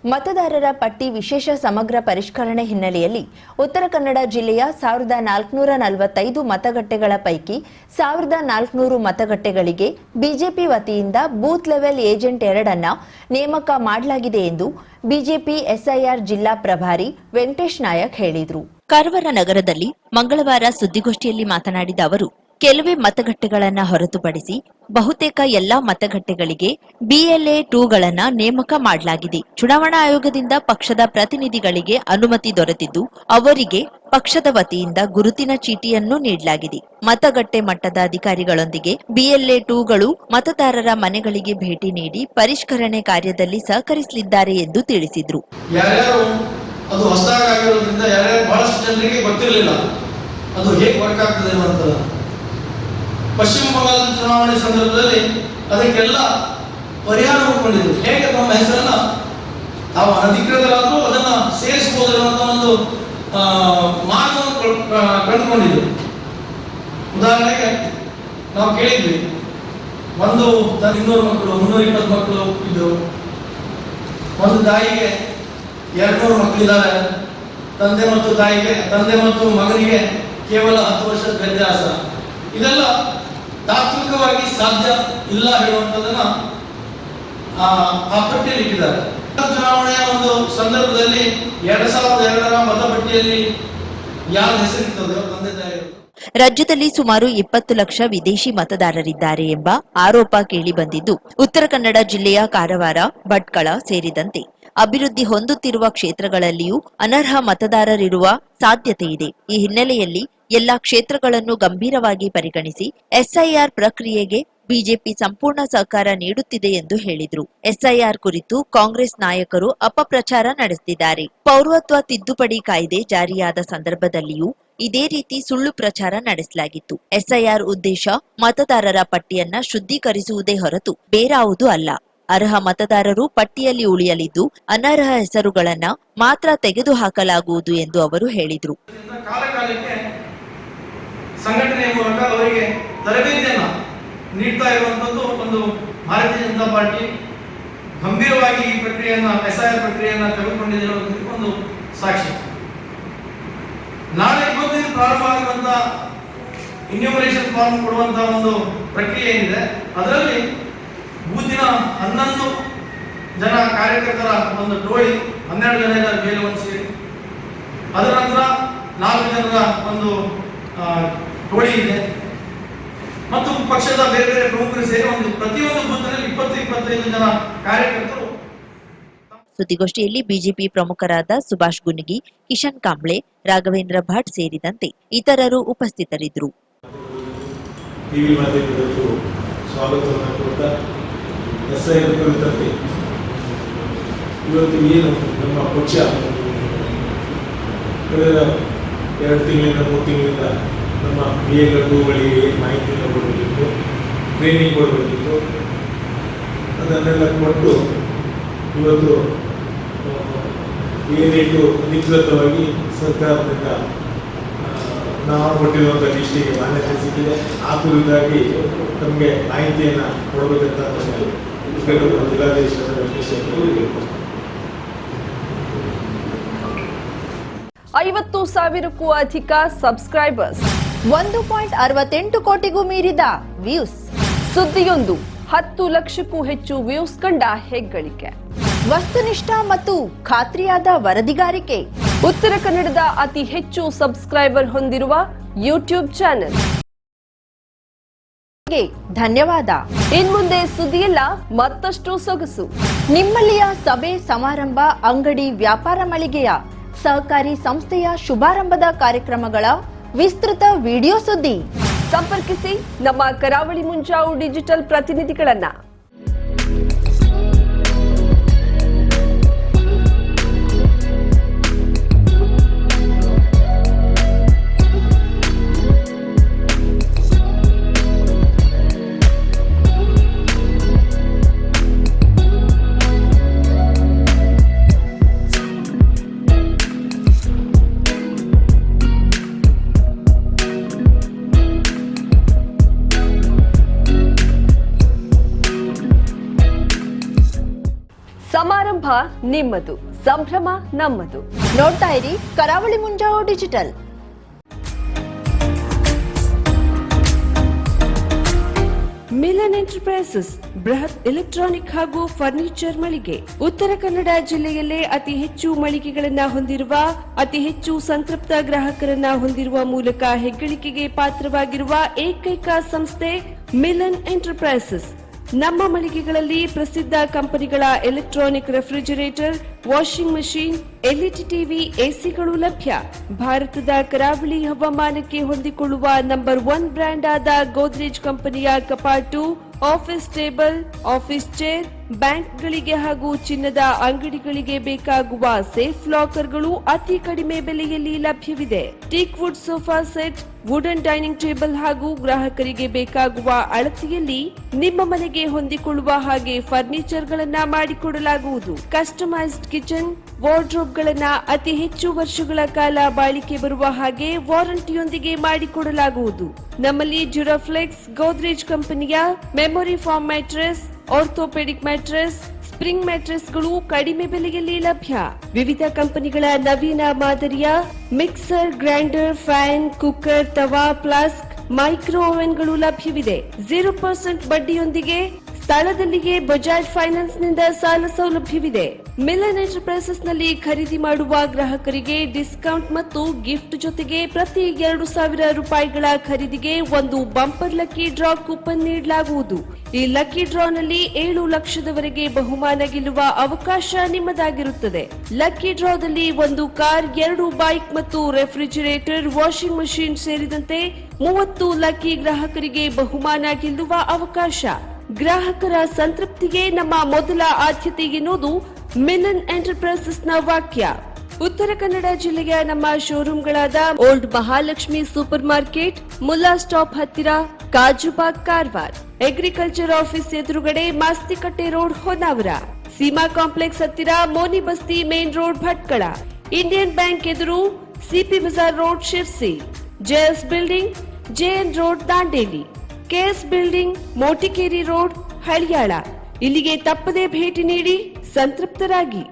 ಮತದಾರರ ಪಟ್ಟಿ ವಿಶೇಷ ಸಮಗ್ರ ಪರಿಷ್ಕರಣೆ ಹಿನ್ನೆಲೆಯಲ್ಲಿ ಉತ್ತರ ಕನ್ನಡ ಜಿಲ್ಲೆಯ 1445 ಮತಗಟ್ಟೆಗಳ ಪೈಕಿ 1400 ಮತಗಟ್ಟೆಗಳಿಗೆ ಬಿಜೆಪಿ ವತಿಯಿಂದ ಬೂತ್ ಲೆವೆಲ್ ಏಜೆಂಟ್ 2 ಅನ್ನು ನೇಮಕ ಮಾಡಲಾಗಿದೆ ಎಂದು ಬಿಜೆಪಿ ಎಸ್ಐಆರ್ ಜಿಲ್ಲಾ ಪ್ರಭಾರಿ ವೆಂಕಟೇಶ್ ನಾಯಕ್ ಹೇಳಿದರು. ಕಾರವಾರ ನಗರದಲ್ಲಿ ಮಂಗಳವಾರ ಸುದ್ದಿಗೋಷ್ಠಿಯಲ್ಲಿ ಮಾತನಾಡಿದ ಅವರು, ಕೆಲವೇ ಮತಗಟ್ಟೆಗಳನ್ನು ಹೊರತುಪಡಿಸಿ ಬಹುತೇಕ ಎಲ್ಲಾ ಮತಗಟ್ಟೆಗಳಿಗೆ BLA 2ಗಳನ್ನು ನೇಮಕ ಮಾಡಲಾಗಿದೆ. ಚುನಾವಣಾ ಆಯೋಗದಿಂದ ಪಕ್ಷದ ಪ್ರತಿನಿಧಿಗಳಿಗೆ ಅನುಮತಿ ದೊರೆತಿದ್ದು, ಅವರಿಗೆ ಪಕ್ಷದ ವತಿಯಿಂದ ಗುರುತಿನ ಚೀಟಿಯನ್ನು ನೀಡಲಾಗಿದೆ. ಮತಗಟ್ಟೆ ಮಟ್ಟದ ಅಧಿಕಾರಿಗಳೊಂದಿಗೆ BLA 2ಗಳು ಮತದಾರರ ಮನೆಗಳಿಗೆ ಭೇಟಿ ನೀಡಿ ಪರಿಷ್ಕರಣೆ ಕಾರ್ಯದಲ್ಲಿ ಸಹಕರಿಸಲಿದ್ದಾರೆ ಎಂದು ತಿಳಿಸಿದರು. ಅದು ಹೊಸದಾಗಿರೋದ್ರಿಂದ ಬಹಳಷ್ಟು ಜನರಿಗೆ ಗೊತ್ತಿರಲಿಲ್ಲ ಅದು ಹೇಗೆ ವರ್ಕ್ ಆಗ್ತದೆ ಅನ್ನೋದು. ಪಶ್ಚಿಮ ಬಂಗಾಳದ ಚುನಾವಣೆ ಸಂದರ್ಭದಲ್ಲಿ ಅದಕ್ಕೆಲ್ಲ ಪರಿಹಾರ ಹುಡುಕೊಂಡಿದ್ರು. ಹೇಗೆ ನಮ್ಮ ಹೆಸರನ್ನ ನಾವು ಅನಧಿಕೃತರಾದರೂ ಅದನ್ನ ಸೇರಿಸಬಹುದು ಅನ್ನೋ ಒಂದು ಮಾರ್ಗವನ್ನು ಕಂಡುಕೊಂಡಿದ್ರು. ಉದಾಹರಣೆಗೆ ನಾವು ಕೇಳಿದ್ವಿ, 200 ಮಕ್ಕಳು 320 ಮಕ್ಕಳು ಇದ್ರು, ಒಂದು ತಾಯಿಗೆ 200 ಮಕ್ಕಳಿದ್ದಾರೆ, ತಂದೆ ಮತ್ತು ಮಗನಿಗೆ ಕೇವಲ 10 ವರ್ಷದ ವ್ಯತ್ಯಾಸ. ಇದೆಲ್ಲ ತಾತ್ವಿಕವಾಗಿ ಸಾಧ್ಯ ಇಲ್ಲ ಹೇಳುವಂಥದ್ದನ್ನ ಆ ಪಟ್ಟಿಯಲ್ಲಿ ಇಟ್ಟಿದ್ದಾರೆ. ಚುನಾವಣೆಯ ಒಂದು ಸಂದರ್ಭದಲ್ಲಿ 2002ರ ಮತಪಟ್ಟಿಯಲ್ಲಿ ಯಾರ ಹೆಸರಿರ್ತದೋ ತಂದೆ ತಾಯಿ. ರಾಜ್ಯದಲ್ಲಿ ಸುಮಾರು 20 ಲಕ್ಷ ವಿದೇಶಿ ಮತದಾರರಿದ್ದಾರೆ ಎಂಬ ಆರೋಪ ಕೇಳಿಬಂದಿದ್ದು, ಉತ್ತರ ಕನ್ನಡ ಜಿಲ್ಲೆಯ ಕಾರವಾರ, ಭಟ್ಕಳ ಸೇರಿದಂತೆ ಅಭಿವೃದ್ಧಿ ಹೊಂದುತ್ತಿರುವ ಕ್ಷೇತ್ರಗಳಲ್ಲಿಯೂ ಅನರ್ಹ ಮತದಾರರಿರುವ ಸಾಧ್ಯತೆ ಇದೆ. ಈ ಹಿನ್ನೆಲೆಯಲ್ಲಿ ಎಲ್ಲಾ ಕ್ಷೇತ್ರಗಳನ್ನು ಗಂಭೀರವಾಗಿ ಪರಿಗಣಿಸಿ ಎಸ್ಐಆರ್ ಪ್ರಕ್ರಿಯೆಗೆ ಬಿಜೆಪಿ ಸಂಪೂರ್ಣ ಸಹಕಾರ ನೀಡುತ್ತಿದೆ ಎಂದು ಹೇಳಿದರು. ಎಸ್ಐಆರ್ ಕುರಿತು ಕಾಂಗ್ರೆಸ್ ನಾಯಕರು ಅಪಪ್ರಚಾರ ನಡೆಸುತ್ತಿದ್ದಾರೆ. ಪೌರತ್ವ ತಿದ್ದುಪಡಿ ಕಾಯ್ದೆ ಜಾರಿಯಾದ ಸಂದರ್ಭದಲ್ಲಿಯೂ ಇದೇ ರೀತಿ ಸುಳ್ಳು ಪ್ರಚಾರ ನಡೆಸಲಾಗಿತ್ತು. ಎಸ್ಐಆರ್ ಉದ್ದೇಶ ಮತದಾರರ ಪಟ್ಟಿಯನ್ನ ಶುದ್ಧೀಕರಿಸುವುದೇ ಹೊರತು ಬೇರಾವುದೂ ಅಲ್ಲ. ಅರ್ಹ ಮತದಾರರು ಪಟ್ಟಿಯಲ್ಲಿ ಉಳಿಯಲಿದ್ದು, ಅನರ್ಹ ಹೆಸರುಗಳನ್ನ ಮಾತ್ರ ತೆಗೆದುಹಾಕಲಾಗುವುದು ಎಂದು ಅವರು ಹೇಳಿದರು. ಸಂಘಟನೆಯ ಮೂಲಕ ಅವರಿಗೆ ತರಬೇತಿಯನ್ನು ನೀಡ್ತಾ ಇರುವಂತದ್ದು ಒಂದು ಭಾರತೀಯ ಜನತಾ ಪಾರ್ಟಿ ಗಂಭೀರವಾಗಿ ಈ ಪ್ರಕ್ರಿಯೆಯನ್ನ ಎಸ್ಐಆರ್ ಪ್ರಕ್ರಿಯೆಯನ್ನ ತೆಗೆದುಕೊಂಡಿರುವುದಕ್ಕೆ ಒಂದು ಸಾಕ್ಷಿ. ನಾಳೆ ಇವತ್ತಿನ ಪ್ರಾರಂಭ ಆಗಿರುವಂತಹ ಇನ್ಯೂಮರೇಷನ್ ಫಾರ್ಮ್ ಕೊಡುವಂತಹ ಒಂದು ಪ್ರಕ್ರಿಯೆ ಏನಿದೆ, ಅದರಲ್ಲಿ ಬೂತಿನ 11 ಜನ ಕಾರ್ಯಕರ್ತರ ಒಂದು ಟೋಳಿ 12 ಜನ ಮೇಲೆ ಒಂದು ಸೇರಿ, ಅದರ ನಂತರ 4 ಜನರ ಒಂದು ಟೋಳಿ ಇದೆ ಮತ್ತು ಪಕ್ಷದ ಬೇರೆ ಪ್ರಮುಖರು ಸೇರಿ ಒಂದು ಪ್ರತಿಯೊಂದು ಬೂತ್ನಲ್ಲಿ 20-25 ಜನ ಕಾರ್ಯಕರ್ತರು. ಸುದ್ದಿಗೋಷ್ಠಿಯಲ್ಲಿ ಬಿಜೆಪಿ ಪ್ರಮುಖರಾದ ಸುಭಾಷ್ ಗುನ್ಗಿ, ಕಿಶನ್ ಕಾಂಬ್ಳೆ, ರಾಘವೇಂದ್ರ ಭಟ್ ಸೇರಿದಂತೆ ಇತರರು ಉಪಸ್ಥಿತರಿದ್ದರು. ಇವತ್ತು ಏನು ನಮ್ಮ ಪಕ್ಷ ಕಳೆದ 2 ತಿಂಗಳಿಂದ 3 ತಿಂಗಳಿಂದ ನಮ್ಮ BLA2ಗಳಿಗೆ ಮಾಹಿತಿಯನ್ನು ಕೊಡಬೇಕಿತ್ತು, ಟ್ರೈನಿಂಗ್ ಕೊಡಬೇಕಿತ್ತು. ಅದನ್ನೆಲ್ಲ ಕೊಟ್ಟು ಇವತ್ತು BLA2 ಅಧಿಕೃತವಾಗಿ ಸರ್ಕಾರದಿಂದ ನಾವು ಕೊಟ್ಟಿರುವಂಥ ಲಿಸ್ಟಿಗೆ ಮಾನ್ಯತೆ ಸಿಕ್ಕಿದೆ. ಆ ಕುರಿತಾಗಿ ನಮಗೆ ಮಾಹಿತಿಯನ್ನು ಕೊಡಬೇಕಂತ ಜಿಲ್ಲಾಧೀಶರ ವಿಷಯ. 50,000ಕ್ಕೂ ಅಧಿಕ ಸಬ್ಸ್ಕ್ರೈಬರ್ಸ್, 1.68 ಕೋಟಿಗೂ ಮೀರಿದ ವ್ಯೂಸ್, ಸುದ್ದಿಯೊಂದು 10 ಲಕ್ಷಕ್ಕೂ ಹೆಚ್ಚು ವ್ಯೂಸ್ ಕಂಡ ಹೆಗ್ಗಳಿಕೆ, ವಸ್ತುನಿಷ್ಠ ಮತ್ತು ಖಾತ್ರಿಯಾದ ವರದಿಗಾರಿಕೆ, ಉತ್ತರ ಕನ್ನಡದ ಅತಿ ಹೆಚ್ಚು ಸಬ್ಸ್ಕ್ರೈಬರ್ ಹೊಂದಿರುವ ಯೂಟ್ಯೂಬ್ ಚಾನೆಲ್. ಧನ್ಯವಾದ. ಇನ್ಮುಂದೆ ಸುದ್ದಿಯಲ್ಲ ಮತ್ತಷ್ಟು ಸೊಗಸು. ನಿಮ್ಮಲ್ಲಿಯ ಸಭೆ ಸಮಾರಂಭ, ಅಂಗಡಿ ವ್ಯಾಪಾರ ಮಳಿಗೆಯ ಸಹಕಾರಿ ಸಂಸ್ಥೆಯ ಶುಭಾರಂಭದ ಕಾರ್ಯಕ್ರಮಗಳ ವಿಸ್ತೃತ ವಿಡಿಯೋ ಸುದ್ದಿ. ಸಂಪರ್ಕಿಸಿ ನಮ್ಮ ಕರಾವಳಿ ಮುಂಜಾವು ಡಿಜಿಟಲ್ ಪ್ರತಿನಿಧಿಗಳನ್ನ. ನಿಮ್ಮದು, ಸಂಭ್ರಮ ನಮ್ಮದು. ನೋಡ್ತಾ ಇರಿ ಕರಾವಳಿ ಮುಂಜಾವು ಡಿಜಿಟಲ್. ಮಿಲನ್ ಎಂಟರ್ಪ್ರೈಸಸ್ ಬೃಹತ್ ಎಲೆಕ್ಟ್ರಾನಿಕ್ ಹಾಗೂ ಫರ್ನಿಚರ್ ಮಳಿಗೆ. ಉತ್ತರ ಕನ್ನಡ ಜಿಲ್ಲೆಯಲ್ಲೇ ಅತಿ ಹೆಚ್ಚು ಮಳಿಗೆಗಳನ್ನ ಹೊಂದಿರುವ, ಅತಿ ಹೆಚ್ಚು ಸಂತೃಪ್ತ ಗ್ರಾಹಕರನ್ನ ಹೊಂದಿರುವ ಮೂಲಕ ಹೆಗ್ಗಳಿಕೆಗೆ ಪಾತ್ರವಾಗಿರುವ ಏಕೈಕ ಸಂಸ್ಥೆ ಮಿಲನ್ ಎಂಟರ್ಪ್ರೈಸಸ್. ನಮ್ಮ ಮಳಿಗೆಗಳಲ್ಲಿ ಪ್ರಸಿದ್ಧ ಕಂಪನಿಗಳ electronic refrigerator, washing machine, LED TV, ಎಸಿಗಳು ಲಭ್ಯ. ಭಾರತದ ಕರಾವಳಿ ಹವಾಮಾನಕ್ಕೆ ಹೊಂದಿಕೊಳ್ಳುವ ನಂಬರ್ 1 ಬ್ರ್ಯಾಂಡ್ ಆದ ಗೋದ್ರೇಜ್ ಕಂಪನಿಯ ಕಪಾಟು, ಆಫೀಸ್ ಟೇಬಲ್, ಆಫೀಸ್ ಚೇರ್, ಬ್ಯಾಂಕ್ಗಳಿಗೆ ಹಾಗೂ ಚಿನ್ನದ ಅಂಗಡಿಗಳಿಗೆ ಬೇಕಾಗುವ ಸೇಫ್ ಲಾಕರ್ಗಳು ಅತಿ ಕಡಿಮೆ ಬೆಲೆಯಲ್ಲಿ ಲಭ್ಯವಿದೆ. Teak wood sofa set, wooden dining table ಹಾಗೂ ಗ್ರಾಹಕರಿಗೆ ಬೇಕಾಗುವ ಅಳತೆಯಲ್ಲಿ ನಿಮ್ಮ ಮನೆಗೆ ಹೊಂದಿಕೊಳ್ಳುವ ಹಾಗೆ ಫರ್ನಿಚರ್ ಗಳನ್ನ ಮಾಡಿಕೊಡಲಾಗುವುದು. ಕಸ್ಟಮೈಸ್ಡ್ ಕಿಚನ್, ವಾರ್ಡ್ರೋಬ್ ಗಳನ್ನ ಅತಿ ಹೆಚ್ಚು ವರ್ಷಗಳ ಕಾಲ ಬಾಳಿಕೆ ಬರುವ ಹಾಗೆ ವಾರಂಟಿಯೊಂದಿಗೆ ಮಾಡಿಕೊಡಲಾಗುವುದು. ನಮ್ಮಲ್ಲಿ ಡ್ಯೂರಾಫ್ಲೆಕ್ಸ್, ಗೋದ್ರೇಜ್ ಕಂಪನಿಯ memory foam mattress, orthopaedic mattress, spring ಮ್ಯಾಟ್ರೆಸ್ಗಳು ಕಡಿಮೆ ಬೆಲೆಯಲ್ಲಿ ಲಭ್ಯ. ವಿವಿಧ ಕಂಪನಿಗಳ ನವೀನ ಮಾದರಿಯ mixer, grinder, fan, cooker, tawa, flask, micro ಓವೆನ್ಗಳು ಲಭ್ಯವಿದೆ. 0% ಬಡ್ಡಿಯೊಂದಿಗೆ ಸ್ಥಳದಲ್ಲಿಯೇ ಬಜಾಜ್ ಫೈನಾನ್ಸ್ ನಿಂದ ಸಾಲ ಸೌಲಭ್ಯವಿದೆ. ಮಿಲನ್ ಎಂಟರ್ಪ್ರೈಸಸ್ ನಲ್ಲಿ ಖರೀದಿ ಮಾಡುವ ಗ್ರಾಹಕರಿಗೆ ಡಿಸ್ಕೌಂಟ್ ಮತ್ತು ಗಿಫ್ಟ್ ಜೊತೆಗೆ ಪ್ರತಿ 2,000 ರೂಪಾಯಿಗಳ ಖರೀದಿಗೆ ಒಂದು ಬಂಪರ್ ಲಕ್ಕಿ ಡ್ರಾ ಕೂಪನ್ ನೀಡಲಾಗುವುದು. ಈ ಲಕ್ಕಿ ಡ್ರಾ ನಲ್ಲಿ 7 ಲಕ್ಷದವರೆಗೆ ಬಹುಮಾನ ಗೆಲ್ಲುವ ಅವಕಾಶ ನಿಮ್ಮದಾಗಿರುತ್ತದೆ. ಲಕ್ಕಿ ಡ್ರಾದಲ್ಲಿ 1 ಕಾರ್, 2 ಬೈಕ್ ಮತ್ತು ರೆಫ್ರಿಜರೇಟರ್, ವಾಷಿಂಗ್ ಮಷೀನ್ ಸೇರಿದಂತೆ 30 ಲಕ್ಕಿ ಗ್ರಾಹಕರಿಗೆ ಬಹುಮಾನ ಗೆಲ್ಲುವ ಅವಕಾಶ. ಗ್ರಾಹಕರ ಸಂತೃಪ್ತಿಗೆ ನಮ್ಮ ಮೊದಲ ಆದ್ಯತೆ ಎನ್ನುವುದು ಮಿಲನ್ ಎಂಟರ್ಪ್ರೈಸಸ್ ನ ವಾಕ್ಯ. ಉತ್ತರ ಕನ್ನಡ ಜಿಲ್ಲೆಯ ನಮ್ಮ ಶೋರೂಮ್ಗಳಾದ old Mahalakshmi supermarket, Mulla stop ಹತ್ತಿರ, ಕಾಜುಬಾಗ್, ಕಾರವಾರ, ಅಗ್ರಿಕಲ್ಚರ್ ಆಫೀಸ್ ಎದುರುಗಡೆ, ಮಾಸ್ತಿಕಟ್ಟೆ ರೋಡ್, ಹೊನ್ನಾವರ, ಸೀಮಾ ಕಾಂಪ್ಲೆಕ್ಸ್ ಹತ್ತಿರ, Moni Basti main road, Bhatkal, Indian bank ಎದುರು, CP Bazar road, Sirsi, JS building, JN road, Dandeli, KS building, Motikeri road, Haliyal. ಇಲ್ಲಿಗೆ ತಪ್ಪದೇ ಭೇಟಿ ನೀಡಿ ಸಂತೃಪ್ತರಾಗಿ.